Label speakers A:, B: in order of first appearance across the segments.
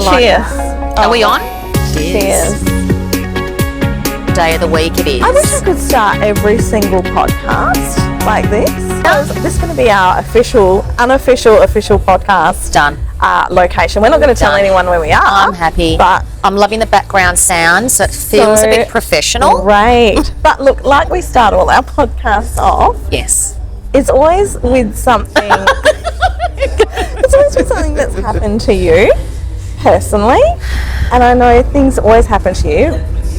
A: Cheers.
B: Are we on?
A: Cheers.
B: Day of the week it is.
A: I wish I could start every single podcast like this. This is going to be our unofficial podcast.
B: Done.
A: Location. We're not going to tell anyone where we are.
B: I'm happy.
A: But
B: I'm loving the background sound, so it feels a bit professional.
A: Right. But look, like we start all our podcasts off.
B: Yes.
A: It's always with something. It's always with something that's happened to you personally, and I know things always happen to you.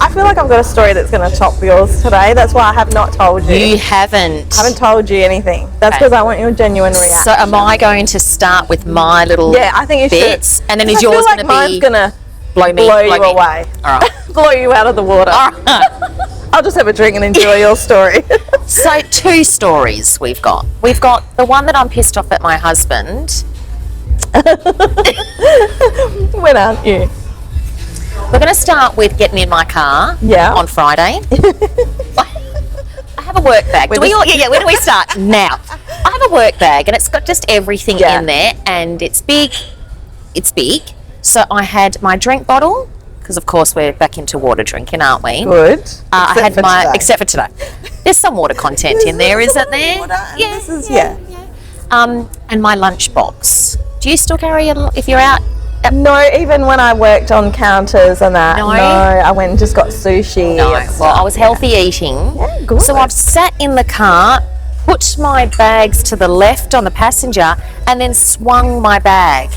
A: I feel like I've got a story that's going to top yours today. That's why I have not told you.
B: You haven't.
A: I haven't told you anything. That's because I want your genuine reaction.
B: So am I going to start with my little
A: I think you
B: bits,
A: should.
B: and then is yours going to be?
A: Mine's going to
B: blow
A: you away.
B: All right.
A: Blow you out of the water.
B: All right.
A: I'll just have a drink and enjoy your story.
B: So 2 stories we've got. We've got the one that I'm pissed off at my husband.
A: When aren't you?
B: We're going to start with getting in my car on Friday. I have a work bag. Where do we start? Now. I have a work bag and it's got just everything in there, and it's big. It's big. So I had my drink bottle, because of course we're back into water drinking, aren't we?
A: Good.
B: Except for today. There's some water content in there, isn't there? And my lunchbox. Do you still carry it if you're out?
A: No, even when I worked on counters and that. No, I went and just got sushi.
B: No, well, I was healthy eating.
A: Yeah, good.
B: So I've sat in the car, put my bags to the left on the passenger, and then swung my bag.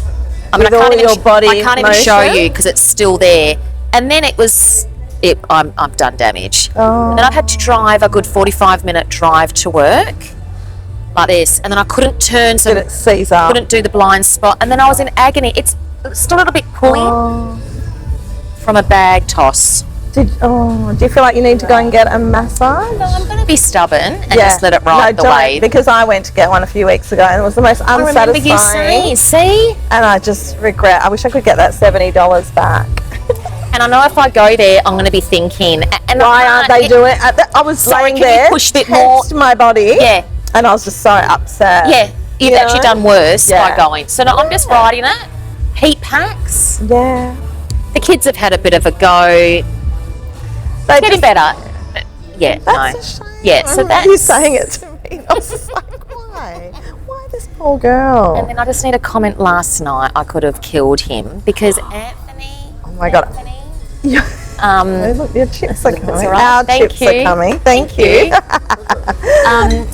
B: I mean, I can't even show you because it's still there. And then I've done damage.
A: Oh.
B: And then I've had to drive a good 45-minute drive to work like this, and then I couldn't turn, so
A: did it seize up?
B: Couldn't do the blind spot, and then I was in agony. It's still a little bit pulling from a bag toss.
A: Do you feel like you need to go and get a massage?
B: No, I'm going to be stubborn and just let it ride the wave.
A: Because I went to get one a few weeks ago and it was the most unsatisfying.
B: I remember you saying, see?
A: And I just regret. I wish I could get that $70 back.
B: And I know if I go there, I'm going to be thinking, and
A: why aren't they doing it? I was laying there,
B: push a bit more
A: my body.
B: Yeah.
A: And I was just so upset.
B: Yeah, you've actually done worse by going. So no, I'm just riding it. Heat packs.
A: Yeah.
B: The kids have had a bit of a go. They're getting better. Yeah,
A: that's a shame.
B: Yeah, so that's...
A: You saying it to me. I was just like, why? Why this poor girl?
B: And then I just need a comment. Last night I could have killed him because Anthony...
A: Oh my God. Look, your chips are coming. Our chips are coming. Thank you.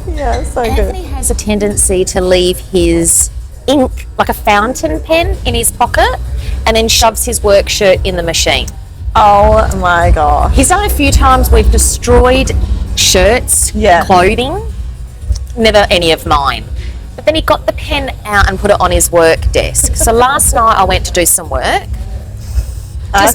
A: Yeah, so good.
B: Anthony has a tendency to leave his ink, like a fountain pen, in his pocket, and then shoves his work shirt in the machine.
A: Oh my God.
B: He's done a few times. We've destroyed shirts, clothing, never any of mine. But then he got the pen out and put it on his work desk. So last night I went to do some work.
A: I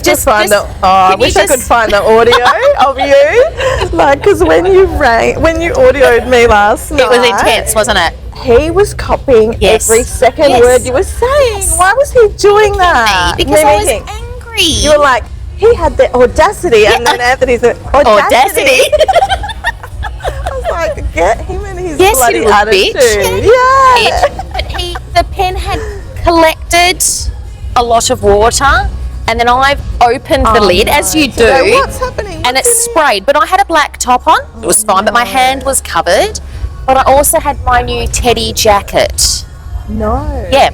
A: wish I could find the audio of you. Like, because when you audioed me last night.
B: It was intense, wasn't it?
A: He was copying every second word you were saying. Why was he doing that?
B: Because I was angry.
A: You were like, he had the audacity, and then Anthony said, audacity. I was like, get him in his bloody attitude.
B: Bitch.
A: Yeah.
B: But the pen had collected a lot of water. And then I've opened the lid, as you do.
A: So what's happening?
B: And it sprayed. But I had a black top on. It was fine, but my hand was covered. But I also had my new teddy jacket.
A: No.
B: Yeah.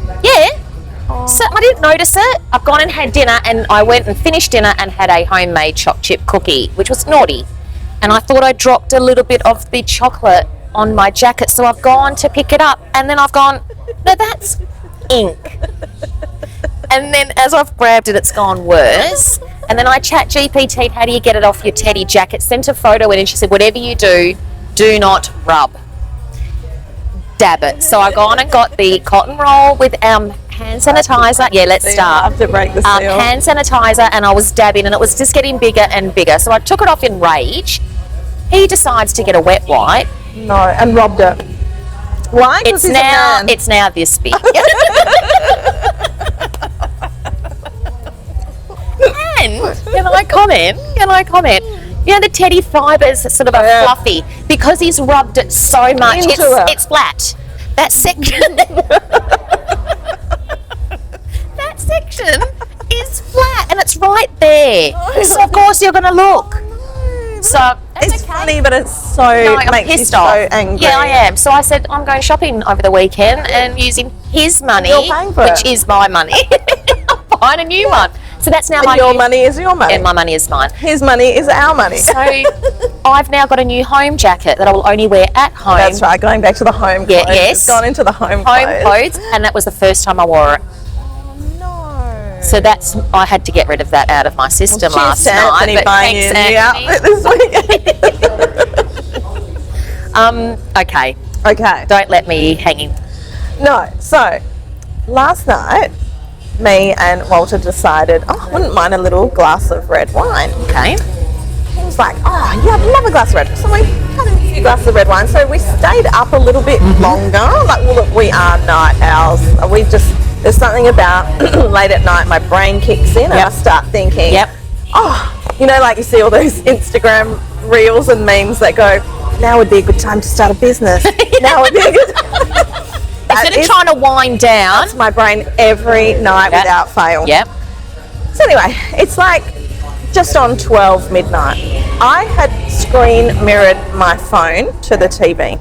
B: So I didn't notice it. I've gone and had dinner, and I went and finished dinner and had a homemade choc chip cookie, which was naughty. And I thought I dropped a little bit of the chocolate on my jacket, so I've gone to pick it up, and then I've gone, no, that's ink. And then as I've grabbed it, it's gone worse. And then I chat GPT'd, how do you get it off your teddy jacket? Sent a photo in, and she said, whatever you do, do not rub. Dab it. So I gone and got the cotton roll with hand sanitizer. Yeah, let's start.
A: I have to break the seal.
B: Hand sanitizer, and I was dabbing, and it was just getting bigger and bigger. So I took it off in rage. He decides to get a wet wipe.
A: No, and robbed it. Why?
B: It's now this big. Can I comment? You know, the teddy fibres are sort of a fluffy, because he's rubbed it so much. It's flat. That section and it's right there. So of course you're going to look. So
A: it's funny, but it's so
B: I'm
A: makes you
B: pissed
A: so
B: off.
A: angry.
B: Yeah, I am. So I said I'm going shopping over the weekend and using his money,
A: You're paying for
B: which
A: it.
B: is my money. I'm buying a new one. So that's now
A: And your money is your money.
B: and my money is mine.
A: His money is our money.
B: So I've now got a new home jacket that I will only wear at home.
A: That's right. Going back to the home clothes.
B: Yes.
A: It's gone into the home
B: Clothes, and that was the first time I wore it.
A: No.
B: So I had to get rid of that out of my system last
A: Cheers to
B: night.
A: Anthony
B: But
A: buying
B: thanks,
A: you a new
B: Anthony.
A: outfit this weekend.
B: Okay,
A: Okay.
B: don't let me hanging.
A: No. So last night, me and Walter decided, I wouldn't mind a little glass of red wine.
B: Okay.
A: He was like, oh, yeah, I'd love a glass of red. So we had a few glasses of red wine. So we stayed up a little bit longer. Like, well, look, we are night owls. There's something about late at night, my brain kicks in and I start thinking, like you see all those Instagram reels and memes that go, now would be a good time to start a business. Now would be a good
B: Instead of trying to wind down.
A: That's my brain every night without fail.
B: Yep.
A: So anyway, it's like just on 12 midnight. I had screen mirrored my phone to the TV.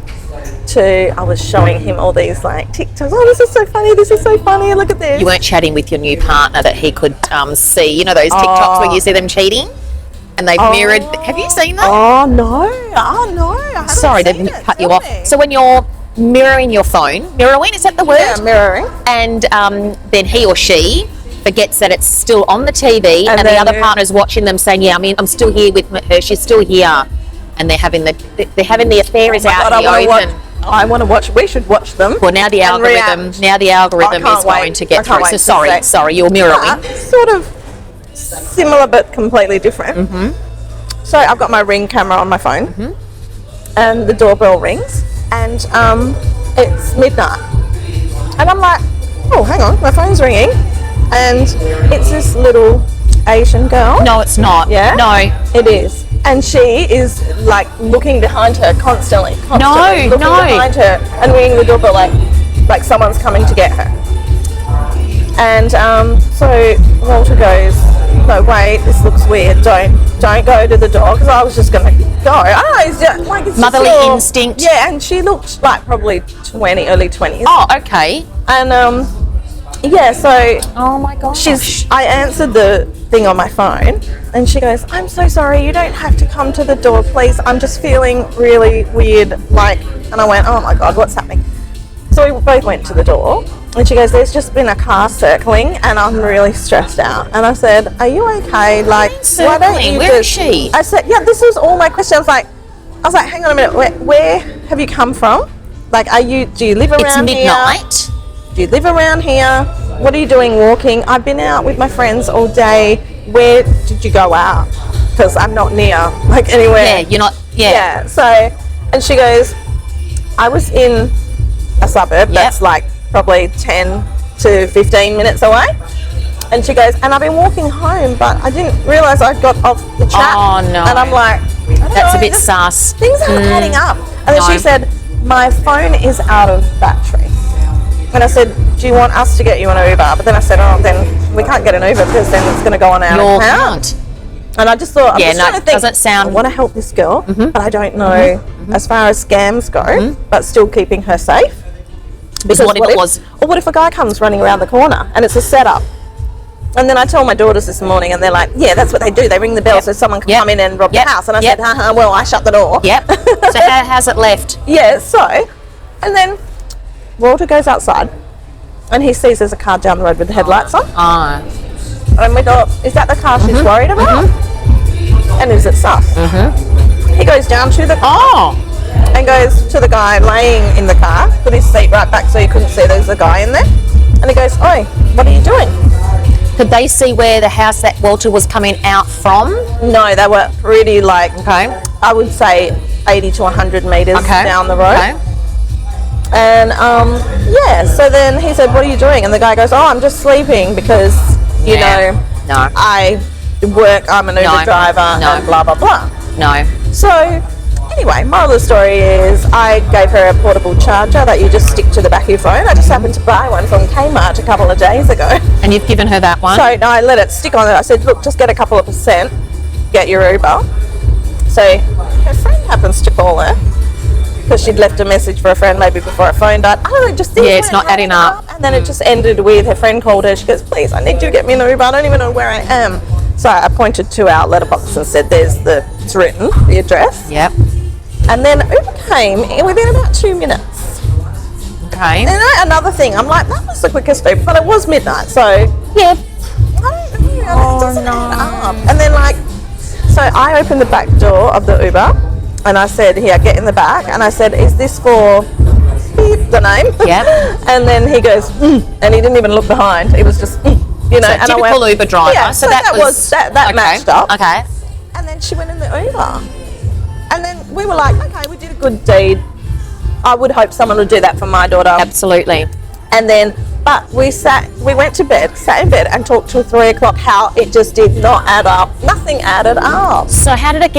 A: I was showing him all these like TikToks. Oh, this is so funny. This is so funny. Look at this.
B: You weren't chatting with your new partner that he could see. You know those TikToks where you see them cheating? And they've mirrored. Have you seen that?
A: Oh, no. I haven't
B: Sorry to
A: seen it.
B: cut you
A: Tell
B: off.
A: me.
B: So when you're mirroring your phone, mirroring, is that the word?
A: Yeah, mirroring.
B: And then he or she forgets that it's still on the TV and the
A: then
B: other partner's watching them saying, yeah, I'm still here with her, she's still here. And they're having the affair is out in the open.
A: I want to watch. We should watch them.
B: Well, now the algorithm is going to get through. So sorry, you're mirroring.
A: Sort of similar but completely different. So I've got my Ring camera on my phone, and the doorbell rings, and it's midnight, and I'm like, oh, hang on, my phone's ringing, and it's this little Asian girl.
B: No, it's not.
A: Yeah?
B: No.
A: It is. And she is like looking behind her constantly looking behind her and ringing the doorbell like someone's coming to get her. And so Walter goes, no, wait, this looks weird. Don't go to the door, because I was just going to go. I don't know, it's just, like it's
B: Motherly
A: just
B: instinct.
A: Yeah, and she looked like probably early 20s.
B: Oh, okay.
A: And so
B: Oh my gosh.
A: I answered the thing on my phone, and she goes, I'm so sorry, you don't have to come to the door, please. I'm just feeling really weird, and I went, oh my God, what's happening? So we both went to the door, and she goes, there's just been a car circling, and I'm really stressed out. And I said, are you okay? Why don't you
B: Where is she?
A: I said, yeah, this was all my questions. I was like, hang on a minute, where have you come from? Like, do you live around here?
B: It's midnight.
A: Do you live around here? What are you doing walking? I've been out with my friends all day. Where did you go out? Because I'm not near, anywhere.
B: Yeah, you're not. Yeah.
A: So, and she goes, I was in a suburb that's probably 10 to 15 minutes away. And she goes, and I've been walking home, but I didn't realise I'd got off the chat.
B: Oh, no.
A: And I'm like,
B: That's a bit sus.
A: Things aren't adding up. And then she said, my phone is out of battery. And I said, do you want us to get you an Uber? But then I said, oh, then we can't get an Uber, because then it's going to go on our account. And I just thought, I'm trying to think,
B: doesn't sound...
A: I want to help this girl, but I don't know as far as scams go, but still keeping her safe.
B: Because what
A: if a guy comes running around the corner and it's a setup? And then I tell my daughters this morning, and they're like, yeah, that's what they do. They ring the bell so someone can come in and rob the house. And I said, well, I shut the door.
B: Yep. So how's it left?
A: Yeah, and then Walter goes outside, and he sees there's a car down the road with the headlights on.
B: Oh.
A: And we thought, is that the car she's worried about? And is it sus? He goes down to the car and goes to the guy laying in the car, put his seat right back so he couldn't see there's a guy in there. And he goes, oi, what are you doing?
B: Could they see where the house that Walter was coming out from?
A: No, they were pretty I would say 80 to 100 metres down the road.
B: Okay.
A: And so then he said, what are you doing? And the guy goes, oh, I'm just sleeping because, you know, I work, I'm an Uber driver, and blah, blah, blah.
B: No.
A: So Anyway, moral of the story is I gave her a portable charger that you just stick to the back of your phone. I just happened to buy one from Kmart a couple of days ago.
B: And you've given her that one?
A: So no, I let it stick on it. I said, look, just get a couple of %, get your Uber. So her friend happens to call her because she'd left a message for a friend maybe before her phone died. I don't know, just
B: it's not adding up.
A: And then it just ended with her friend called her. She goes, please, I need you to get me an Uber. I don't even know where I am. So I pointed to our letterbox and said, it's written, the address.
B: Yep.
A: And then Uber came within about 2 minutes.
B: Okay.
A: And another thing, I'm like, that was the quickest Uber, but it was midnight, so
B: yeah.
A: I don't know, it doesn't add up. And then so I opened the back door of the Uber and I said, here, get in the back. And I said, is this for beep, the name?
B: Yeah.
A: And then he goes, and he didn't even look behind. He was just, you know.
B: So
A: and
B: typical
A: I went,
B: Uber driver.
A: Yeah, so that
B: okay.
A: matched up.
B: Okay.
A: And then she went in the Uber. And then we were like, okay, we did a good deed. I would hope someone would do that for my daughter.
B: Absolutely.
A: And then, but we went to bed, sat in bed and talked till 3 o'clock how it just did not add up. Nothing added up.
B: So how did it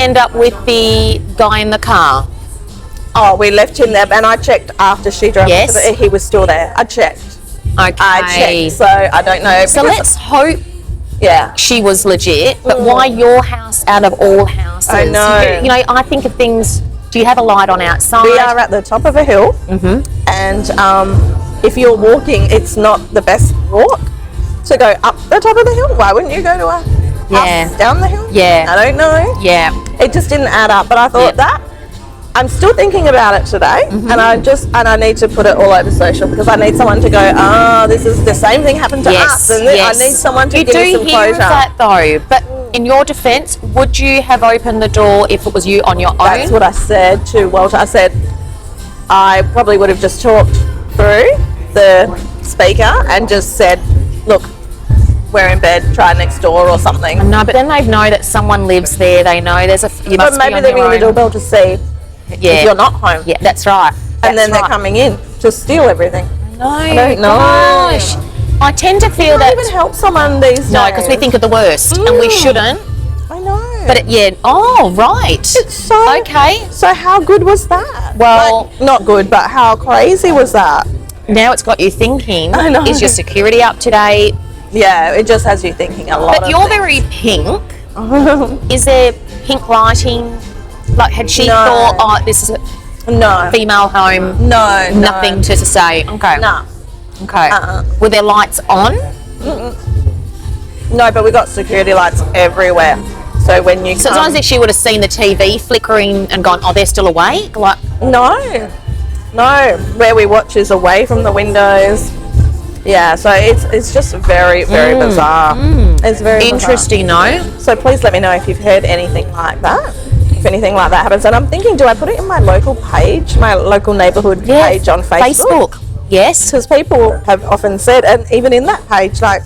B: end up with the guy in the car?
A: Oh, we left him there and I checked after she drove.
B: Yes.
A: He was still there. I checked.
B: Okay.
A: I checked, so I don't know.
B: So let's hope she was legit, but why your house out of all houses?
A: I know.
B: You know, I think of things, do you have a light on outside?
A: We are at the top of a hill, and if you're walking, it's not the best walk to go up the top of the hill. Why wouldn't you go to a house down the hill?
B: Yeah.
A: I don't know.
B: Yeah.
A: It just didn't add up, but I thought that. I'm still thinking about it today, and I need to put it all over social because I need someone to go, this is the same thing happened to us, and I need someone to give me some closure.
B: You do hear that though, but in your defence, would you have opened the door if it was you on your own?
A: That's what I said to Walter. I said I probably would have just talked through the speaker and just said, look, we're in bed, try next door or something.
B: No, but then they know that someone lives there. They know there's you must
A: maybe they're ringing the doorbell to see if you're not home.
B: Yeah, that's right.
A: And then they're coming in to steal everything.
B: I
A: don't know.
B: Gosh. I tend to feel that...
A: even help someone these days.
B: No, because we think of the worst, and we shouldn't.
A: I know.
B: But right.
A: It's so...
B: Okay.
A: So how good was that?
B: Well...
A: not good, but how crazy was that?
B: Now it's got you thinking,
A: I know.
B: Is your security up to date?
A: Yeah, it just has you thinking a lot.
B: But you're very pink. Is there pink lighting? Like, had she thought, this is a female home?
A: No.
B: Nothing to say? Okay.
A: No.
B: Okay. Were there lights on?
A: No, but we got security lights everywhere. So when you
B: So it's not as if she would have seen the TV flickering and gone, they're still awake? Like,
A: No. Where we watch is away from the windows. Yeah, so it's just very, very bizarre. It's very
B: interesting,
A: bizarre. So please let me know if you've heard anything like that. If anything like that happens. And I'm thinking, do I put it in my local page, my local neighbourhood page on Facebook?
B: Yes.
A: Because people have often said, and even in that page, like,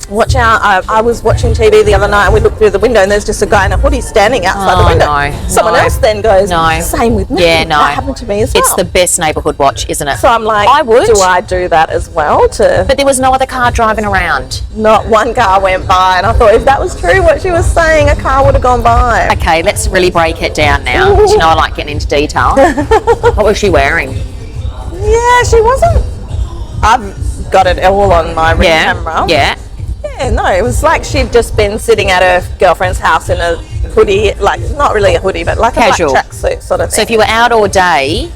A: watch out, I was watching TV the other night and we looked through the window and there's just a guy in a hoodie standing outside the window. Someone else then goes, same with me.
B: Yeah, no.
A: That happened to me as well.
B: It's the best neighbourhood watch, isn't it?
A: So I'm like, do I do that as well?
B: But there was no other car driving around.
A: Not one car went by, and I thought if that was true what she was saying, a car would have gone by.
B: Okay, let's really break it down now. You know I like getting into detail. What was she wearing?
A: Yeah, she wasn't. I've got it all on my ring camera.
B: Yeah.
A: Yeah, no, it was like she'd just been sitting at her girlfriend's house in a hoodie, like not really a hoodie, but like
B: casual,
A: a black tracksuit sort of thing.
B: So if you were out all day,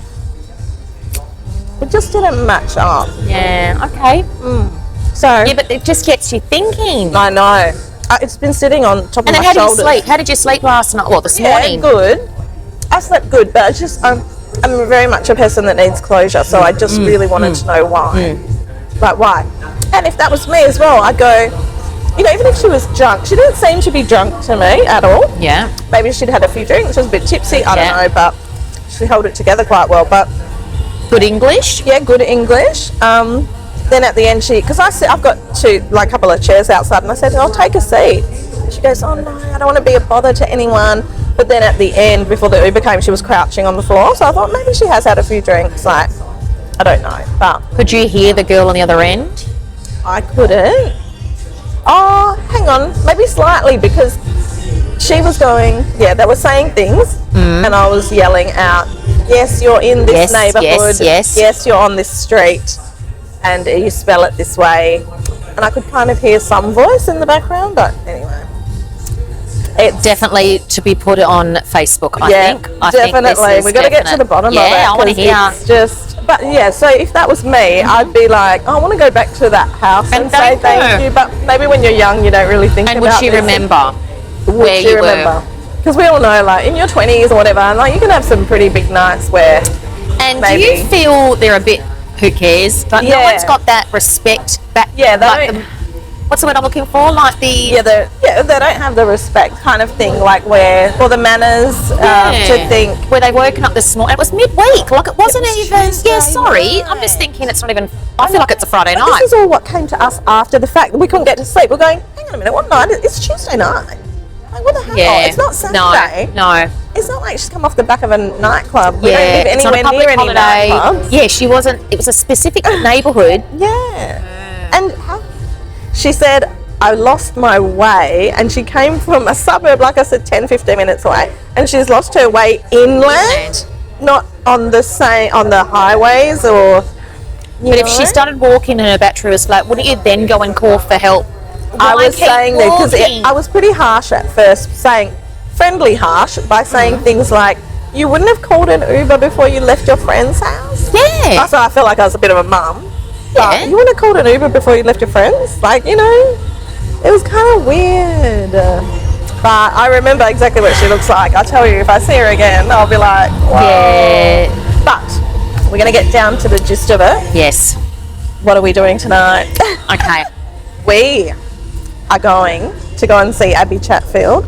A: it just didn't match up.
B: Yeah. Okay.
A: So
B: yeah, but it just gets you thinking.
A: I know. It's been sitting on top of my shoulders.
B: And how did you sleep? How did you sleep last night? Well, this morning.
A: Good. I slept good, but it's just I'm very much a person that needs closure, so I just really wanted to know why. Like why? And if that was me as well, I'd go, you know, even if she was drunk, she didn't seem to be drunk to me at all.
B: Yeah.
A: Maybe she'd had a few drinks, she was a bit tipsy, I don't know, but she held it together quite well. But
B: good English?
A: Yeah, good English. Then at the end because I've got a couple of chairs outside, and I said, I'll take a seat. She goes, oh no, I don't want to be a bother to anyone. But then at the end, before the Uber came, she was crouching on the floor, so I thought maybe she has had a few drinks, like, I don't know. But
B: could you hear the girl on the other end?
A: I couldn't. Oh, hang on, maybe slightly, because she was going, they were saying things, and I was yelling out, yes, you're in this neighbourhood, yes, you're on this street, and you spell it this way. And I could kind of hear some voice in the background, but anyway.
B: It's definitely to be put on Facebook, I think.
A: Definitely. We've got to get to the bottom of it.
B: Yeah, I want to hear.
A: It's just, but yeah, so if that was me, I'd be like, I want to go back to that house and say thank you. But maybe when you're young, you don't really think about it.
B: And would she remember where you were?
A: Because we all know, like, in your 20s or whatever, like, you can have some pretty big nights where
B: do you feel they're a bit, who cares? Like, no one's got that respect back.
A: Yeah,
B: what's the word I'm looking for? Like
A: they don't have the respect kind of thing, like or the manners to think.
B: Where they woken up this morning, it was midweek, like it wasn't even. Sorry, I'm just thinking it's not even. I feel like it's a Friday night.
A: This is all what came to us after the fact that we couldn't get to sleep. We're going, hang on a minute, what night? It's Tuesday night. Like, what the hell?
B: Yeah,
A: it's not Saturday.
B: No.
A: It's not like she's come off the back of a nightclub. We
B: don't
A: live
B: it's not a public holiday.
A: Nightclubs.
B: Yeah, she wasn't. It was a specific neighbourhood.
A: Yeah. And she said, I lost my way, and she came from a suburb, like I said, 10-15 minutes away, and she's lost her way inland, not on the highways or.
B: But if she started walking and her battery was flat, wouldn't you then go and call for help?
A: I was saying that because I was pretty harsh at first, friendly harsh, by saying things like, you wouldn't have called an Uber before you left your friend's house?
B: Yeah.
A: So I felt like I was a bit of a mum.
B: Yeah.
A: You wouldn't have called an Uber before you left your friends? Like, it was kind of weird. But I remember exactly what she looks like. I tell you, if I see her again, I'll be like, wow.
B: Yeah.
A: But we're going to get down to the gist of it.
B: Yes.
A: What are we doing tonight?
B: Okay.
A: We are going to go and see Abbie Chatfield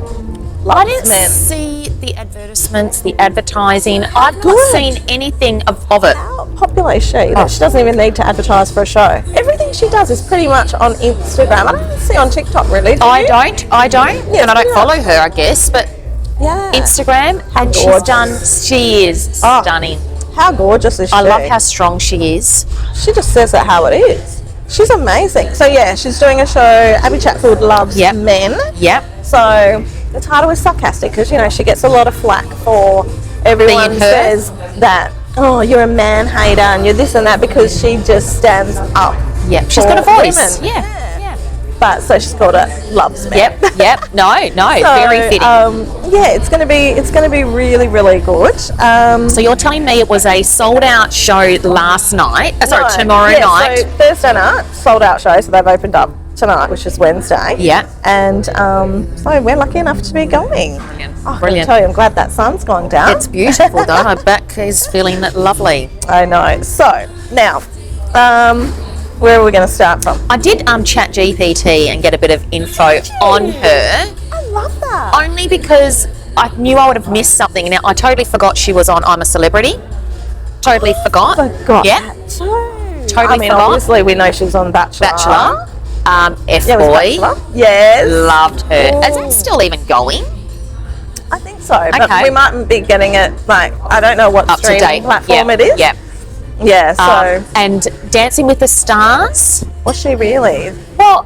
A: Loves Men.
B: See the advertisements, the advertising. I've not seen anything of it.
A: How popular is she that she doesn't even need to advertise for a show? Everything she does is pretty much on Instagram. I don't see on TikTok really.
B: I don't. Yeah, and I don't follow her, I guess, but Instagram, and she is stunning.
A: How gorgeous is she?
B: I love how strong she is.
A: She just says it how it is. She's amazing. So yeah, she's doing a show, Abbie Chatfield Loves Men.
B: Yep.
A: So the title is sarcastic because, she gets a lot of flack for everyone says that, oh, you're a man hater and you're this and that, because she just stands up.
B: Yeah, she's got a voice.
A: Women. Yeah. But so she's called it Loves Men.
B: Yep. No, very fitting.
A: It's gonna be really, really good.
B: So you're telling me it was a sold out show last night? Tomorrow night.
A: So Thursday night, sold out show. So they've opened up tonight, which is Wednesday.
B: Yeah.
A: And so we're lucky enough to be going.
B: Brilliant.
A: I tell you, I'm glad that sun's gone down.
B: It's beautiful though. My back is feeling lovely.
A: I know. So now, where are we going to start from?
B: I did chat GPT and get a bit of info on her.
A: I love that.
B: Only because I knew I would have missed something. Now, I totally forgot she was on I'm a Celebrity. Totally forgot.
A: Yeah.
B: Totally forgot.
A: Obviously we know she was on Bachelor.
B: F-Boy.
A: Yes.
B: Loved her. Is it still even going?
A: I think so. But we might be getting it, I don't know what streaming platform it is.
B: Yep.
A: Yeah, so.
B: And Dancing with the Stars.
A: Was she really?
B: Well,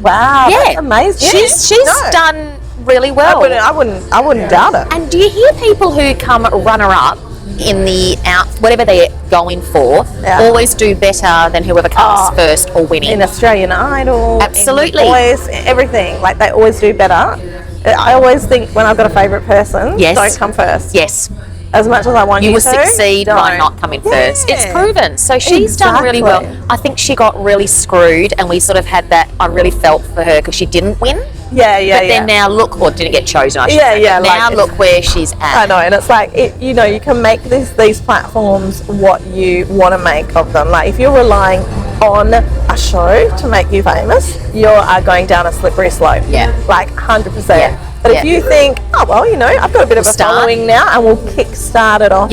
A: wow, that's amazing.
B: She's done really well.
A: I wouldn't doubt it.
B: And do you hear people who come runner-up in the whatever they're going for, always do better than whoever comes first or winning?
A: In Australian Idol,
B: absolutely,
A: in Voice, everything. Like, they always do better. I always think when I've got a favourite person, don't come first.
B: Yes.
A: As much as I want you to,
B: will succeed by not coming first. It's proven. So she's done really well. I think she got really screwed, and we sort of had that. I really felt for her because she didn't win. But then now look, or didn't get chosen. I should say. But now look where she's at.
A: I know, and it's like you can make these platforms what you want to make of them. Like, if you're relying on a show to make you famous, you are going down a slippery slope.
B: Yeah,
A: like 100%. But if you think, oh, well, I've got a bit of a following now, and we'll kick-start it off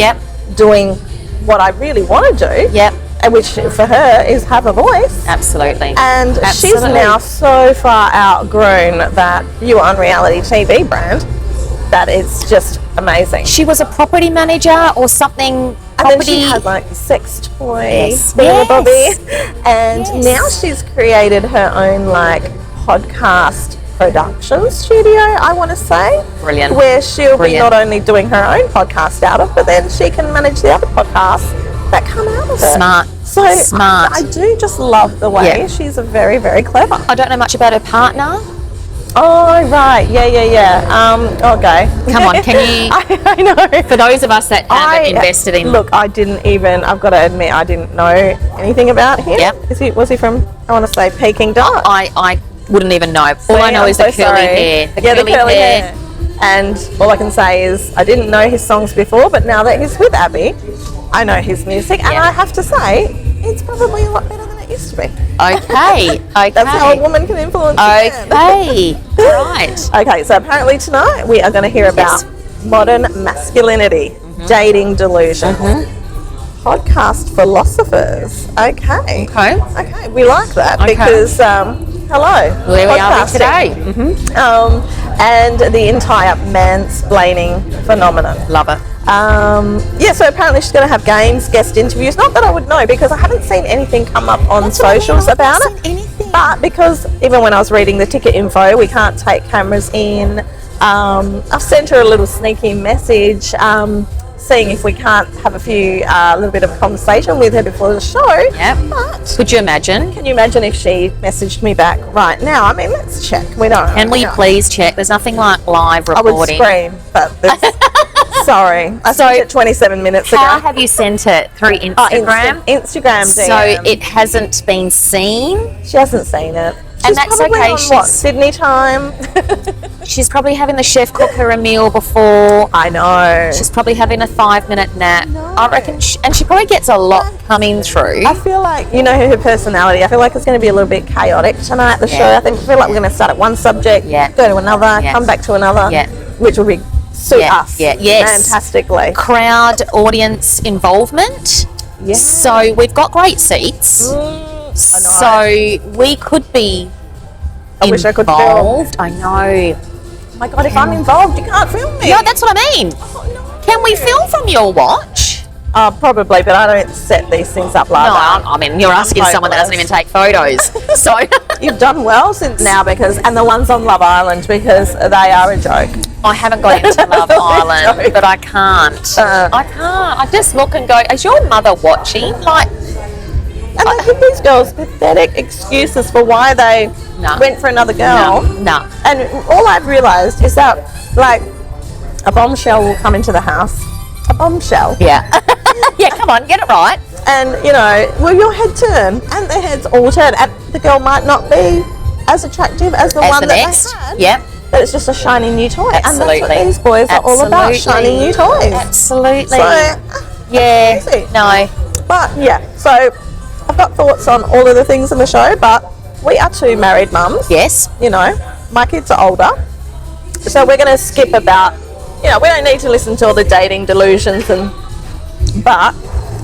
A: doing what I really want to do, and which for her is have a voice.
B: Absolutely.
A: And she's now so far outgrown that You Are on Reality TV brand that it's just amazing.
B: She was a property manager or something.
A: And then she had like sex toy Bobby. And now she's created her own like podcast production studio, I want to say.
B: Brilliant.
A: Where she'll be
B: Brilliant.
A: not only doing her own podcast out of, but then she can manage the other podcasts that come out of it.
B: Smart.
A: So
B: Smart.
A: I do just love the way she's very, very clever.
B: I don't know much about her partner.
A: Oh, right. Yeah. Okay.
B: Come on, can you...
A: I know.
B: For those of us that haven't invested in...
A: Look, I didn't even... I've got to admit, I didn't know anything about him.
B: Yep.
A: Was he from, I want to say, Peking Dutch?
B: I wouldn't even know. All I know is the curly hair.
A: The curly hair. And all I can say is I didn't know his songs before, but now that he's with Abbie, I know his music. And I have to say, it's probably a lot better than it used to be.
B: Okay.
A: That's how a woman can influence a man.
B: Okay. Right.
A: Okay, so apparently tonight we are going to hear about modern masculinity, dating delusions, podcast philosophers. Okay. Okay, we like that because, hello.
B: Where we are today.
A: And the entire mansplaining phenomenon.
B: Love it.
A: So apparently she's going to have games, guest interviews. Not that I would know because I haven't seen anything come up on socials about it. But because even when I was reading the ticket info, we can't take cameras in. I've sent her a little sneaky message seeing if we can't have a little bit of a conversation with her before the show.
B: Yep.
A: But
B: could you imagine?
A: Can you imagine if she messaged me back right now? I mean, let's check. We don't.
B: Can we please check? There's nothing like live recording.
A: I would scream, but sorry. I sent it 27 minutes ago.
B: How have you sent it? Through Instagram?
A: Instagram DM.
B: So it hasn't been seen?
A: She hasn't seen it.
B: And that's okay.
A: On what, Sydney time?
B: She's probably having the chef cook her a meal before.
A: I know.
B: She's probably having a 5-minute nap. I reckon, and she probably gets a lot coming through.
A: I feel like, you know, her personality, I feel like it's going to be a little bit chaotic tonight, the show. I feel like we're going to start at one subject, go to another, come back to another, which will be suit us fantastically.
B: Crowd, audience involvement. So we've got great seats. So we could be
A: I wish I could film.
B: I know.
A: Oh my God, if I'm involved, you can't film me.
B: No, that's what I mean. Oh, no. Can we film from your watch?
A: Probably, but I don't set these things up like that.
B: I mean, you're asking someone that doesn't even take photos. So
A: you've done well since now and the ones on Love Island because they are a joke.
B: I haven't got into Love Island, but I can't. I just look and go, is your mother watching?
A: And they give these girls pathetic excuses for why they went for another girl.
B: No.
A: And all I've realised is that, like, a bombshell will come into the house. A bombshell.
B: Yeah. Yeah, come on, get it right.
A: And, you know, will your head turn? And their heads all turn. And the girl might not be as attractive as the one that they had.
B: Yep.
A: But it's just a shiny new toy.
B: Absolutely.
A: And that's what these boys are all about, shiny new toys.
B: Absolutely.
A: So,
B: no.
A: But, so I've got thoughts on all of the things in the show, but we are two married mums.
B: Yes.
A: You know, my kids are older. So we're going to skip about, you know, we don't need to listen to all the dating delusions, but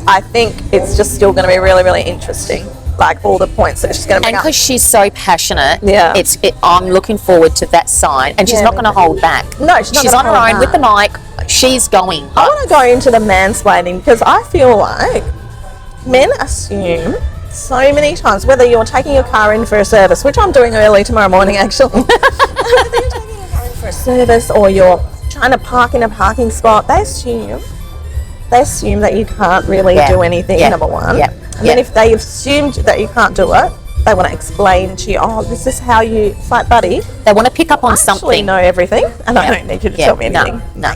A: I think it's just still going to be really, really interesting. Like all the points that she's going to bring up.
B: And because she's so passionate,
A: Yeah.
B: I'm looking forward to that side. And she's not going to hold back.
A: No, she's not
B: She's on
A: gonna
B: her
A: hold
B: own with the mic. She's going.
A: I want to go into the mansplaining because I feel like men assume so many times, whether you're taking your car in for a service, which I'm doing early tomorrow morning actually, whether you're taking your car in for a service or you're trying to park in a parking spot, they assume that you can't really do anything, number one. And then if they assumed that you can't do it, they want to explain to you, oh, this is how you, it's like, buddy.
B: They want to pick up on
A: I actually
B: something.
A: know everything and I don't need you to tell me anything.
B: No.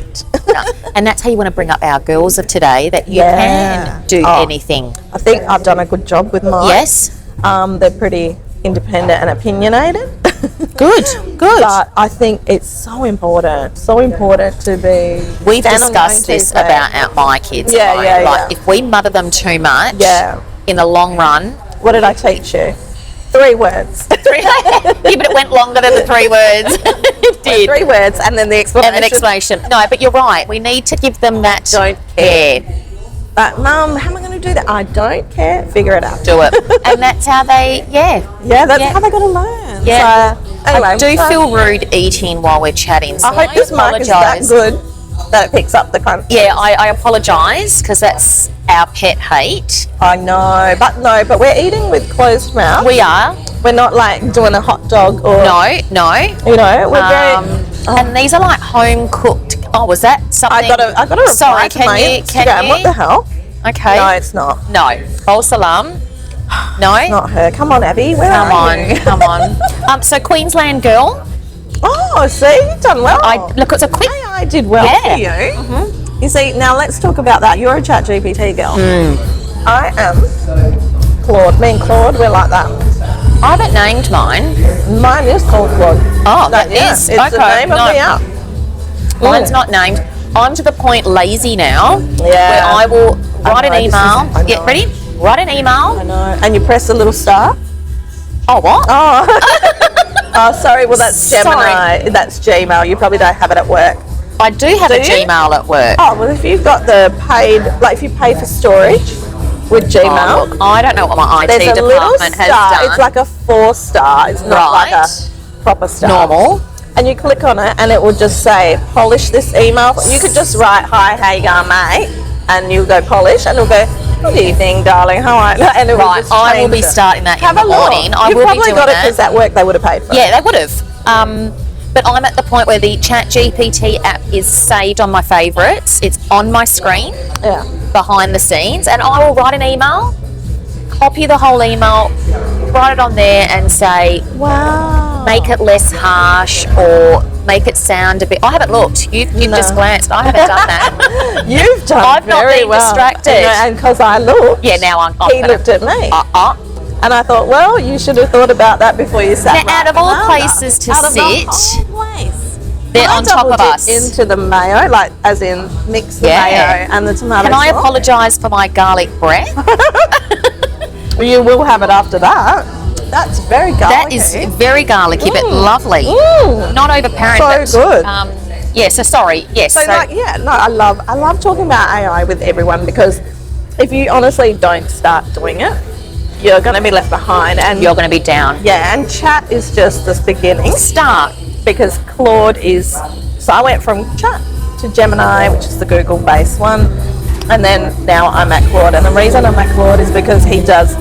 B: And that's how you want to bring up our girls of today, that you can do anything.
A: I think I've done a good job with mine.
B: Yes.
A: They're pretty independent and opinionated.
B: Good.
A: But I think it's so important to be...
B: We've discussed this about my kids. If we mother them too much, in the long run...
A: What did I teach you? 3 words.
B: But it went longer than the 3 words. It did.
A: 3 words and then the explanation.
B: No, but you're right. We need to give them that
A: don't care. But Mum, how am I going to do that? I don't care. Figure it out.
B: Do it. And that's how they,
A: that's how they got to learn.
B: Yeah.
A: So, anyway,
B: I do feel rude eating while we're chatting. So
A: I hope this mic is that good that it picks up the crunch.
B: Yeah, I apologise because that's our pet hate.
A: I know, but we're eating with closed mouth.
B: We are.
A: We're not like doing a hot dog or
B: No.
A: You know, we're very.
B: And these are like home cooked. Oh, was that something?
A: I got a reply
B: Sorry,
A: to my Instagram. What the hell?
B: Okay.
A: No, it's not.
B: No. False alarm. No.
A: It's not her. Come on, Abbie. Where are you?
B: Come on. So Queensland girl.
A: Oh, see, you've done well.
B: Look, it's a quick.
A: I did well for you. Mm-hmm. You see, now let's talk about that. You're a chat GPT girl. I am Claude. Me and Claude, we're like that.
B: I haven't named mine.
A: Mine is called Claude.
B: Oh, that is.
A: It's
B: okay.
A: the name of the app.
B: Mine's not named. I'm to the point lazy now.
A: Yeah.
B: Where I will write an email. Get ready? Write an email.
A: I know. And you press the little star.
B: Oh, what?
A: Oh. Oh, sorry. Well, that's Gemini.
B: Sorry.
A: That's Gmail. You probably don't have it at work.
B: I do have a Gmail at work.
A: Oh, well, if you've got the paid, like if you pay for storage with Gmail.
B: Oh, look, I don't know what my IT
A: there's a little
B: department has
A: star.
B: done.
A: It's like a 4-star. It's not like a proper star.
B: Normal.
A: And you click on it and it will just say, polish this email. You could just write, hi, how you going, mate? And you'll go polish and it'll go, good evening, darling, how are you? And it will just
B: I will be
A: change it.
B: starting that
A: Have
B: in
A: a
B: the morning.
A: look.
B: I
A: You
B: will be
A: probably
B: doing
A: got it
B: that.
A: because at work they would have paid for it.
B: Yeah, they would have. But I'm at the point where the ChatGPT app is saved on my favourites. It's on my screen, behind the scenes, and I will write an email, copy the whole email, write it on there and say,
A: wow,
B: make it less harsh or make it sound a bit... I haven't looked. You've just glanced. I haven't done that.
A: You've done
B: I've
A: very
B: not been
A: well.
B: distracted.
A: And because I looked,
B: yeah, now I'm
A: he looked at me. And I thought, well, you should have thought about that before you sat.
B: Now, out of all places to sit, they're on top of us.
A: Into the mayo, like as in mix the mayo and the tomato
B: Can I
A: sauce.
B: apologise for my garlic breath?
A: You will have it after that. That's very garlicky.
B: That is very garlicky, but lovely. Not overpowering.
A: So good.
B: Yeah. So sorry. Yes.
A: So like, yeah, no, I love talking about AI with everyone because if you honestly don't start doing it, you're going to be left behind and
B: you're going to be down.
A: Yeah, and chat is just the beginning.
B: Start.
A: Because Claude is, so I went from chat to Gemini, which is the Google-based one, and then now I'm at Claude. And the reason I'm at Claude is because he does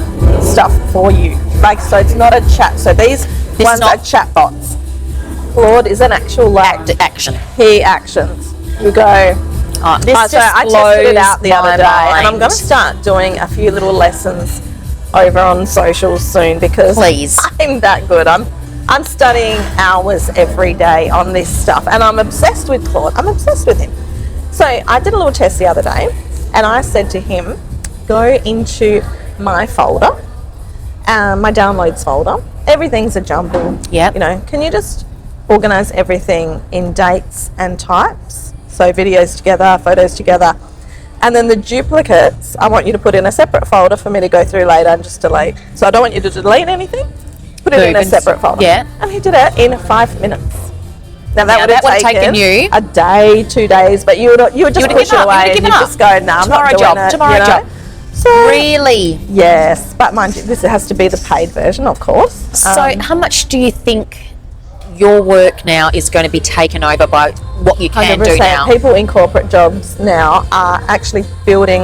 A: stuff for you. Like, so it's not a chat. So these ones are chat bots. Claude is an actual action. He actions. You go.
B: I
A: tested it out the other day, and I'm going to start doing a few little lessons over on socials soon because I'm that good. I'm studying hours every day on this stuff and I'm obsessed with Claude. I'm obsessed with him. So I did a little test the other day and I said to him, go into my folder, my downloads folder. Everything's a jumble.
B: Yeah.
A: You know, can you just organise everything in dates and types? So videos together, photos together. And then the duplicates, I want you to put in a separate folder for me to go through later and just delete. So I don't want you to delete anything. Put it in a separate folder.
B: Yeah.
A: And he did it in 5 minutes. Now that would have taken
B: you
A: a day, 2 days, but you would just push it away and you just go, no, I'm not doing it.
B: Tomorrow job.
A: So,
B: really?
A: Yes, but mind you, this has to be the paid version, of course.
B: So how much do you think your work now is going to be taken over by what you can
A: 100%.
B: do now?
A: People in corporate jobs now are actually building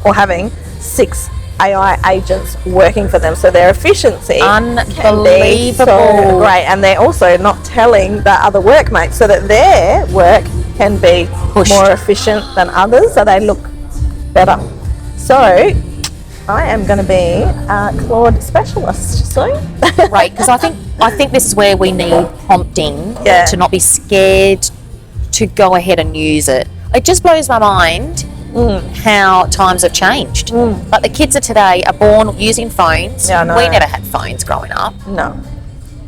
A: or having 6 AI agents working for them, so their efficiency can be so great, and they're also not telling the other workmates so that their work can be more efficient than others, so they look better. So I am going to be a Claude specialist soon.
B: Right, because I think this is where we need prompting to not be scared to go ahead and use it. It just blows my mind how times have changed. Like the kids of today are born using phones.
A: Yeah, I know.
B: We never had phones growing up.
A: No.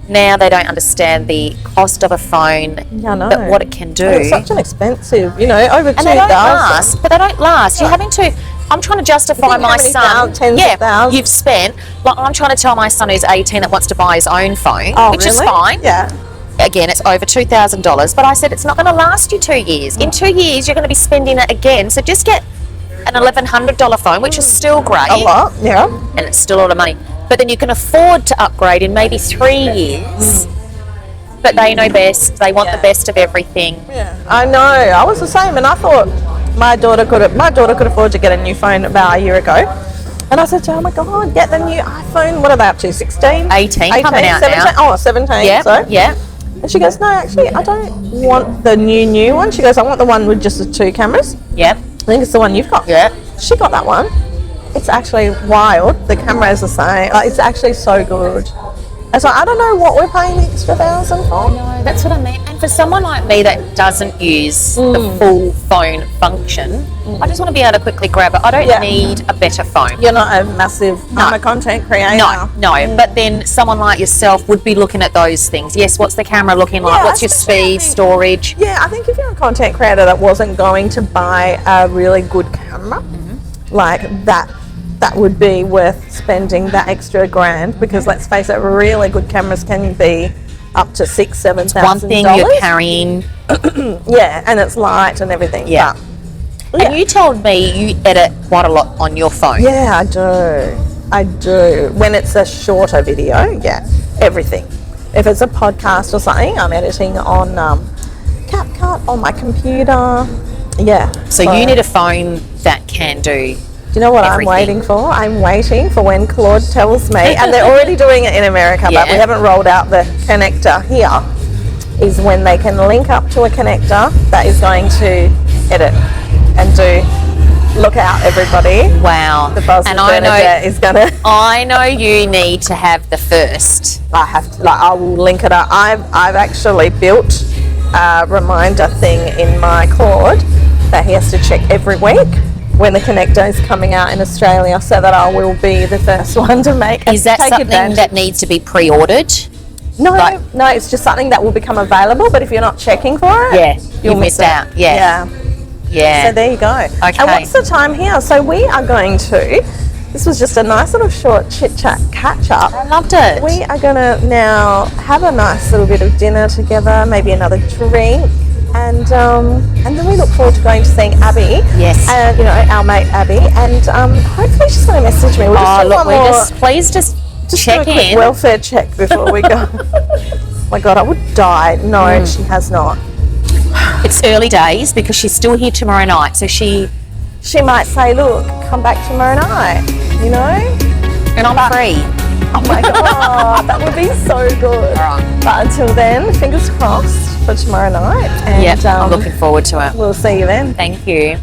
B: Now they don't understand the cost of a phone, but what it can do.
A: And it's such an expensive, over 2,000.
B: And they don't last, but they don't last. You're having to... I'm trying to justify my son.
A: Tens of thousands.
B: You've spent... Like, I'm trying to tell my son who's 18 that wants to buy his own phone, which is fine.
A: Yeah.
B: Again, it's over $2,000, but I said it's not going to last you 2 years. In 2 years, you're going to be spending it again. So just get an $1,100 phone, which is still great.
A: A lot, yeah.
B: And it's still a lot of money. But then you can afford to upgrade in maybe 3 years. But they know best. They want the best of everything.
A: Yeah, I know. I was the same, and I thought my daughter could afford to get a new phone about a year ago. And I said to her, oh my God, get the new iPhone. What are they up to, 16?
B: 18 coming out
A: 17?
B: now.
A: Oh, 17.
B: Yeah,
A: So.
B: yeah.
A: And she goes, no, actually, I don't want the new one. She goes, I want the one with just the 2 cameras.
B: Yep.
A: I think it's the one you've got.
B: Yeah.
A: She got that one. It's actually wild. The camera is the same. Like, it's actually so good. And so I don't know what we're paying the extra $1,000 for.
B: No, that's what I mean. And for someone like me that doesn't use the full phone function, I just want to be able to quickly grab it. I don't need a better phone.
A: You're not a massive I'm a content creator.
B: No. But then someone like yourself would be looking at those things. Yes, what's the camera looking like?
A: Yeah,
B: What's your speed, storage?
A: Yeah, I think if you're a content creator that wasn't going to buy a really good camera, like that would be worth spending that extra $1,000, because let's face it, really good cameras can be up to $6,000-7,000.
B: One thing you're carrying.
A: Yeah, and it's light and everything.
B: Yeah.
A: But,
B: And you told me you edit quite a lot on your phone.
A: yeah, I do. When it's a shorter video, everything. If it's a podcast or something, I'm editing on CapCut on my computer. Yeah.
B: So you need a phone that can do.
A: Do you know what
B: everything.
A: I'm waiting for? I'm waiting for when Claude tells me, and they're already doing it in America, but we haven't rolled out the connector here, is when they can link up to a connector that is going to edit and do, look out everybody.
B: Wow.
A: The buzz
B: and
A: with Bernadette is going to...
B: I know you need to have the first.
A: I have to, I will link it up. I've actually built a reminder thing in my Claude that he has to check every week when the connector is coming out in Australia, so that I will be the first one to make.
B: Is that something that needs to be pre-ordered?
A: No, no, it's just something that will become available, but if you're not checking for it,
B: you'll miss out. Yeah.
A: So there you go.
B: Okay.
A: And what's the time here? So we are going to, this was just a nice little short chit-chat catch-up.
B: I loved it.
A: We are going to now have a nice little bit of dinner together, maybe another drink, and then we look forward to going to seeing Abbie.
B: Yes.
A: And our mate Abbie, and hopefully she's going to message me.
B: Please just check
A: do a quick
B: in.
A: welfare check before we go. Oh my God, I would die. No, she has not.
B: It's early days because she's still here tomorrow night, so she
A: might say, look, come back tomorrow night,
B: and I'm free.
A: Oh my God, that would be so good.
B: All right.
A: But until then, fingers crossed for tomorrow night. And
B: I'm looking forward to it.
A: We'll see you then.
B: Thank you.